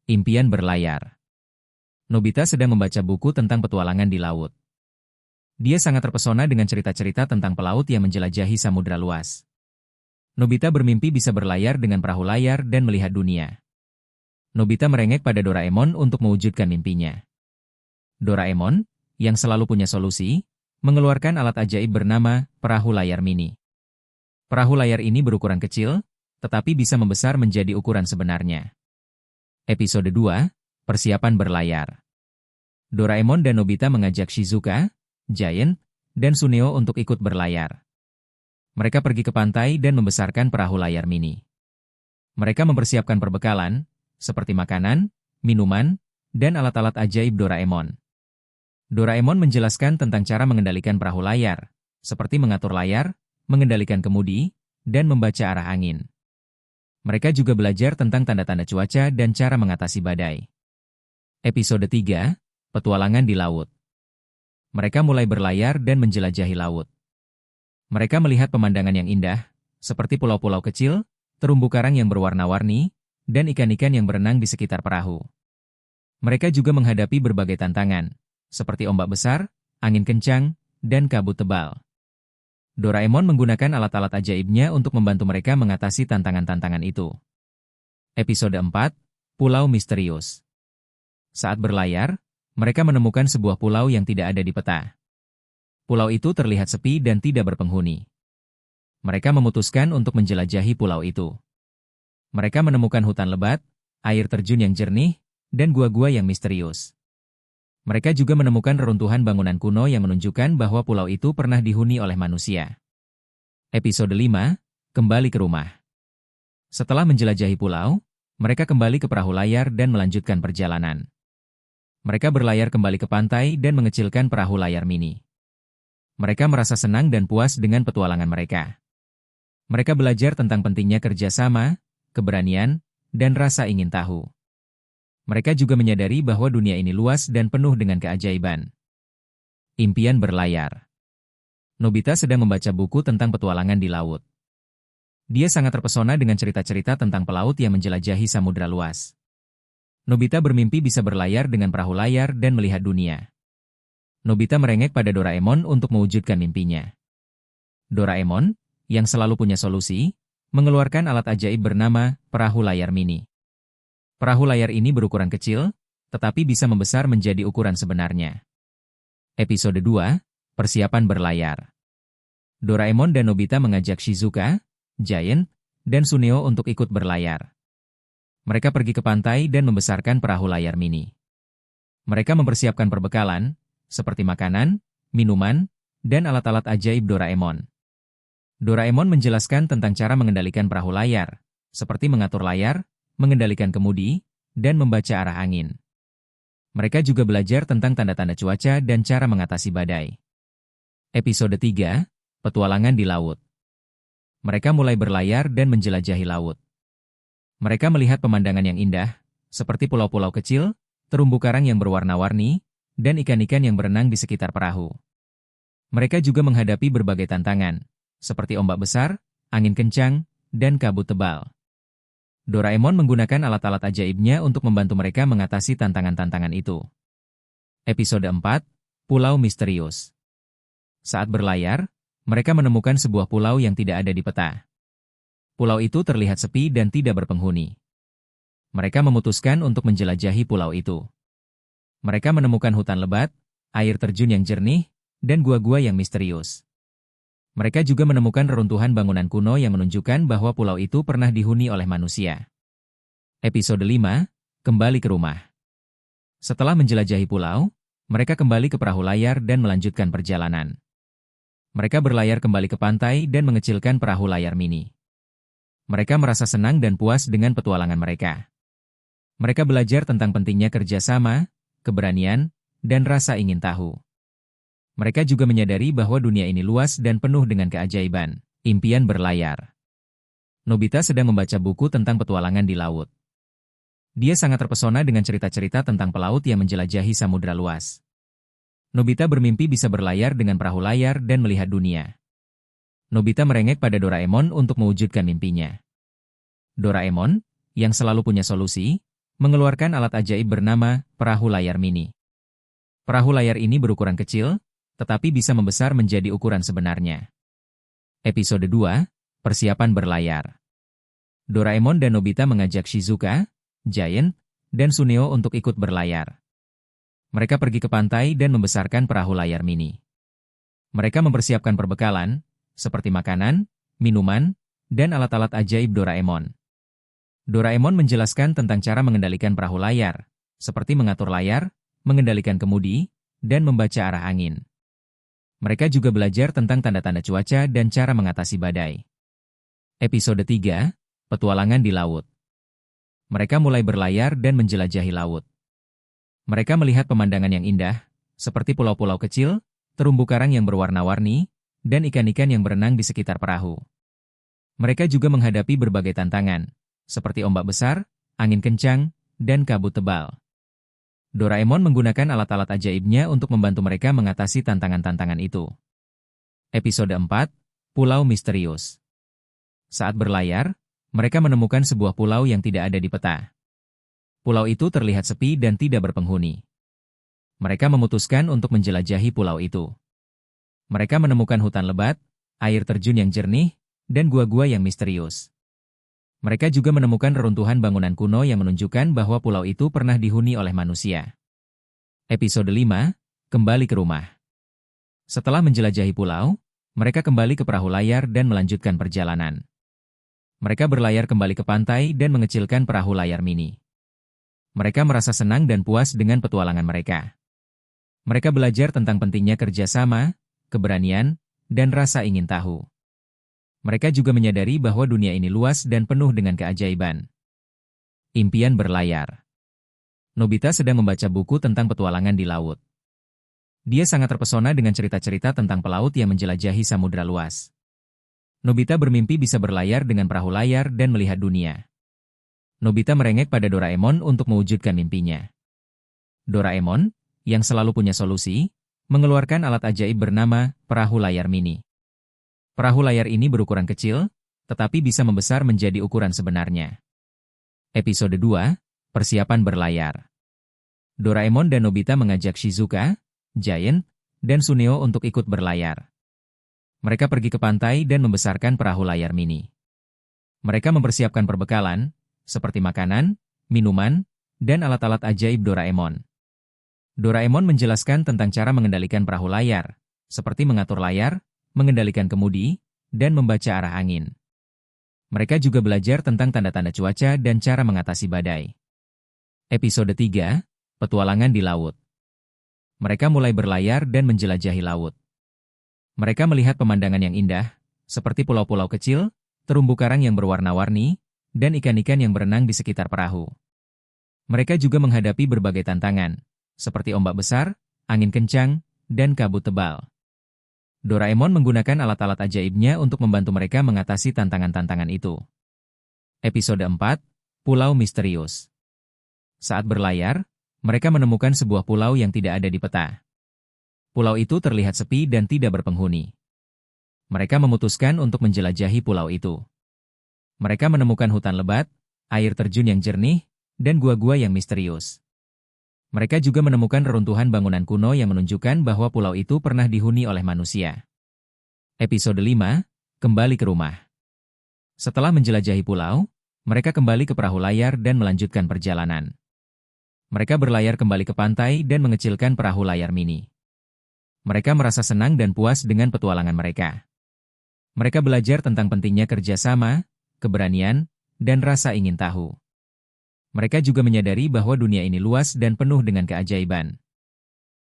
Impian berlayar. Nobita sedang membaca buku tentang petualangan di laut. Dia sangat terpesona dengan cerita-cerita tentang pelaut yang menjelajahi samudra luas. Nobita bermimpi bisa berlayar dengan perahu layar dan melihat dunia. Nobita merengek pada Doraemon untuk mewujudkan mimpinya. Doraemon, yang selalu punya solusi, mengeluarkan alat ajaib bernama perahu layar mini. Perahu layar ini berukuran kecil, tetapi bisa membesar menjadi ukuran sebenarnya. Episode 2, Persiapan berlayar. Doraemon dan Nobita mengajak Shizuka, Giant, dan Suneo untuk ikut berlayar. Mereka pergi ke pantai dan membesarkan perahu layar mini. Mereka mempersiapkan perbekalan, seperti makanan, minuman, dan alat-alat ajaib Doraemon. Doraemon menjelaskan tentang cara mengendalikan perahu layar, seperti mengatur layar, mengendalikan kemudi, dan membaca arah angin. Mereka juga belajar tentang tanda-tanda cuaca dan cara mengatasi badai. Episode 3, Petualangan di Laut. Mereka mulai berlayar dan menjelajahi laut. Mereka melihat pemandangan yang indah, seperti pulau-pulau kecil, terumbu karang yang berwarna-warni, dan ikan-ikan yang berenang di sekitar perahu. Mereka juga menghadapi berbagai tantangan, seperti ombak besar, angin kencang, dan kabut tebal. Doraemon menggunakan alat-alat ajaibnya untuk membantu mereka mengatasi tantangan-tantangan itu. Episode 4, Pulau Misterius. Saat berlayar, mereka menemukan sebuah pulau yang tidak ada di peta. Pulau itu terlihat sepi dan tidak berpenghuni. Mereka memutuskan untuk menjelajahi pulau itu. Mereka menemukan hutan lebat, air terjun yang jernih, dan gua-gua yang misterius. Mereka juga menemukan reruntuhan bangunan kuno yang menunjukkan bahwa pulau itu pernah dihuni oleh manusia. Episode 5, Kembali ke rumah. Setelah menjelajahi pulau, mereka kembali ke perahu layar dan melanjutkan perjalanan. Mereka berlayar kembali ke pantai dan mengecilkan perahu layar mini. Mereka merasa senang dan puas dengan petualangan mereka. Mereka belajar tentang pentingnya kerjasama, keberanian, dan rasa ingin tahu. Mereka juga menyadari bahwa dunia ini luas dan penuh dengan keajaiban. Impian berlayar. Nobita sedang membaca buku tentang petualangan di laut. Dia sangat terpesona dengan cerita-cerita tentang pelaut yang menjelajahi samudra luas. Nobita bermimpi bisa berlayar dengan perahu layar dan melihat dunia. Nobita merengek pada Doraemon untuk mewujudkan mimpinya. Doraemon, yang selalu punya solusi, mengeluarkan alat ajaib bernama perahu layar mini. Perahu layar ini berukuran kecil, tetapi bisa membesar menjadi ukuran sebenarnya. Episode 2, Persiapan berlayar. Doraemon dan Nobita mengajak Shizuka, Giant, dan Suneo untuk ikut berlayar. Mereka pergi ke pantai dan membesarkan perahu layar mini. Mereka mempersiapkan perbekalan, seperti makanan, minuman, dan alat-alat ajaib Doraemon. Doraemon menjelaskan tentang cara mengendalikan perahu layar, seperti mengatur layar, mengendalikan kemudi, dan membaca arah angin. Mereka juga belajar tentang tanda-tanda cuaca dan cara mengatasi badai. Episode 3, Petualangan di Laut. Mereka mulai berlayar dan menjelajahi laut. Mereka melihat pemandangan yang indah, seperti pulau-pulau kecil, terumbu karang yang berwarna-warni, dan ikan-ikan yang berenang di sekitar perahu. Mereka juga menghadapi berbagai tantangan, seperti ombak besar, angin kencang, dan kabut tebal. Doraemon menggunakan alat-alat ajaibnya untuk membantu mereka mengatasi tantangan-tantangan itu. Episode 4, Pulau Misterius. Saat berlayar, mereka menemukan sebuah pulau yang tidak ada di peta. Pulau itu terlihat sepi dan tidak berpenghuni. Mereka memutuskan untuk menjelajahi pulau itu. Mereka menemukan hutan lebat, air terjun yang jernih, dan gua-gua yang misterius. Mereka juga menemukan reruntuhan bangunan kuno yang menunjukkan bahwa pulau itu pernah dihuni oleh manusia. Episode 5, Kembali ke rumah. Setelah menjelajahi pulau, mereka kembali ke perahu layar dan melanjutkan perjalanan. Mereka berlayar kembali ke pantai dan mengecilkan perahu layar mini. Mereka merasa senang dan puas dengan petualangan mereka. Mereka belajar tentang pentingnya kerjasama, keberanian, dan rasa ingin tahu. Mereka juga menyadari bahwa dunia ini luas dan penuh dengan keajaiban. Impian berlayar. Nobita sedang membaca buku tentang petualangan di laut. Dia sangat terpesona dengan cerita-cerita tentang pelaut yang menjelajahi samudra luas. Nobita bermimpi bisa berlayar dengan perahu layar dan melihat dunia. Nobita merengek pada Doraemon untuk mewujudkan mimpinya. Doraemon, yang selalu punya solusi, mengeluarkan alat ajaib bernama perahu layar mini. Perahu layar ini berukuran kecil, tetapi bisa membesar menjadi ukuran sebenarnya. Episode 2, Persiapan Berlayar. Doraemon dan Nobita mengajak Shizuka, Giant, dan Suneo untuk ikut berlayar. Mereka pergi ke pantai dan membesarkan perahu layar mini. Mereka mempersiapkan perbekalan, seperti makanan, minuman, dan alat-alat ajaib Doraemon. Doraemon menjelaskan tentang cara mengendalikan perahu layar, seperti mengatur layar, mengendalikan kemudi, dan membaca arah angin. Mereka juga belajar tentang tanda-tanda cuaca dan cara mengatasi badai. Episode 3, Petualangan di Laut. Mereka mulai berlayar dan menjelajahi laut. Mereka melihat pemandangan yang indah, seperti pulau-pulau kecil, terumbu karang yang berwarna-warni, dan ikan-ikan yang berenang di sekitar perahu. Mereka juga menghadapi berbagai tantangan, seperti ombak besar, angin kencang, dan kabut tebal. Doraemon menggunakan alat-alat ajaibnya untuk membantu mereka mengatasi tantangan-tantangan itu. Episode 4, Pulau Misterius. Saat berlayar, mereka menemukan sebuah pulau yang tidak ada di peta. Pulau itu terlihat sepi dan tidak berpenghuni. Mereka memutuskan untuk menjelajahi pulau itu. Mereka menemukan hutan lebat, air terjun yang jernih, dan gua-gua yang misterius. Mereka juga menemukan reruntuhan bangunan kuno yang menunjukkan bahwa pulau itu pernah dihuni oleh manusia. Episode 5, Kembali ke Rumah. Setelah menjelajahi pulau, mereka kembali ke perahu layar dan melanjutkan perjalanan. Mereka berlayar kembali ke pantai dan mengecilkan perahu layar mini. Mereka merasa senang dan puas dengan petualangan mereka. Mereka belajar tentang pentingnya kerjasama, keberanian, dan rasa ingin tahu. Mereka juga menyadari bahwa dunia ini luas dan penuh dengan keajaiban. Impian berlayar. Nobita sedang membaca buku tentang petualangan di laut. Dia sangat terpesona dengan cerita-cerita tentang pelaut yang menjelajahi samudra luas. Nobita bermimpi bisa berlayar dengan perahu layar dan melihat dunia. Nobita merengek pada Doraemon untuk mewujudkan mimpinya. Doraemon, yang selalu punya solusi, mengeluarkan alat ajaib bernama perahu layar mini. Perahu layar ini berukuran kecil, tetapi bisa membesar menjadi ukuran sebenarnya. Episode 2, Persiapan Berlayar. Doraemon dan Nobita mengajak Shizuka, Giant, dan Suneo untuk ikut berlayar. Mereka pergi ke pantai dan membesarkan perahu layar mini. Mereka mempersiapkan perbekalan, seperti makanan, minuman, dan alat-alat ajaib Doraemon. Doraemon menjelaskan tentang cara mengendalikan perahu layar, seperti mengatur layar, mengendalikan kemudi, dan membaca arah angin. Mereka juga belajar tentang tanda-tanda cuaca dan cara mengatasi badai. Episode 3, Petualangan di Laut. Mereka mulai berlayar dan menjelajahi laut. Mereka melihat pemandangan yang indah, seperti pulau-pulau kecil, terumbu karang yang berwarna-warni, dan ikan-ikan yang berenang di sekitar perahu. Mereka juga menghadapi berbagai tantangan, seperti ombak besar, angin kencang, dan kabut tebal. Doraemon menggunakan alat-alat ajaibnya untuk membantu mereka mengatasi tantangan-tantangan itu. Episode 4, Pulau Misterius. Saat berlayar, mereka menemukan sebuah pulau yang tidak ada di peta. Pulau itu terlihat sepi dan tidak berpenghuni. Mereka memutuskan untuk menjelajahi pulau itu. Mereka menemukan hutan lebat, air terjun yang jernih, dan gua-gua yang misterius. Mereka juga menemukan reruntuhan bangunan kuno yang menunjukkan bahwa pulau itu pernah dihuni oleh manusia. Episode 5, Kembali ke Rumah. Setelah menjelajahi pulau, mereka kembali ke perahu layar dan melanjutkan perjalanan. Mereka berlayar kembali ke pantai dan mengecilkan perahu layar mini. Mereka merasa senang dan puas dengan petualangan mereka. Mereka belajar tentang pentingnya kerjasama, keberanian, dan rasa ingin tahu. Mereka juga menyadari bahwa dunia ini luas dan penuh dengan keajaiban.